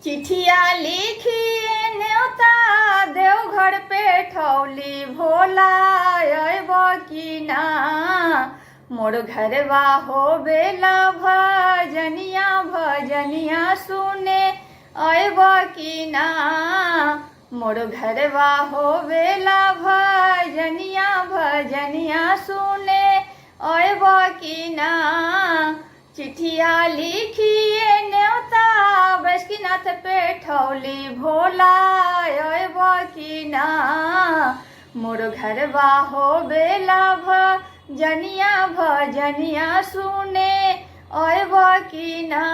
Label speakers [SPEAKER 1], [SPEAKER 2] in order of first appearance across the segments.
[SPEAKER 1] चिठिया लिखी न्योता देवघर पे ठौली भोला अयब की ना। मोर घरवा हो बेला भजनिया भजनिया सुने अयब की ना। मोर घरवा हो बेला भजनिया भजनिया सुने अयब की ना। चिठिया लिखिए न्योता बैष्किनाथ पे ठौली भोला अयब की ना। मोर घरवा हो बेला भजनिया भजनिया सुने अयब की ना।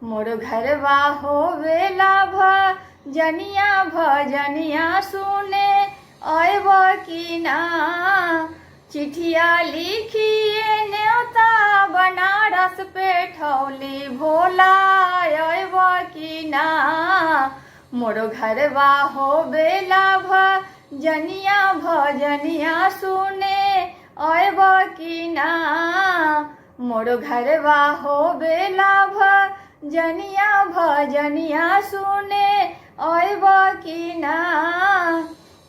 [SPEAKER 1] मोर घरवा हो बेला भजनिया भजनिया सुने अयब की ना। चिठिया लिखिए न्योता बनारस पे ठौली भोला अयब की ना। मोर घरवा हो बेला भजनिया भजनिया सुने अयब की ना। मोर घरवा हो बेला भजनिया भजनिया सुने अयब की ना।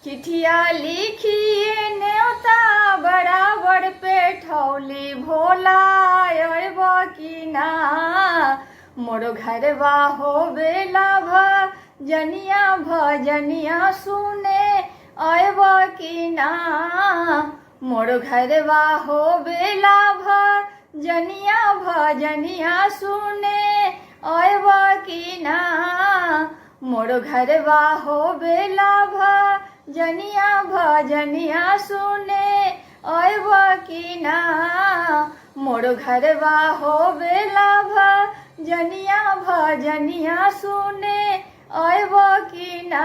[SPEAKER 1] चिठिया लिखिए न्योता बराबर पे ठौली भोला अयब की ना। मोर घरवा हो बेला भजनिया भजनिया सुने अयब की ना। मोर घरवा हो बेला भजनिया भजनिया सुने अयब की ना। मोर घरवा हो बेला भजनिया भजनिया सुने अयब की ना। मोर घरवा हो बेला भजनिया भजनिया सुने अयब की ना।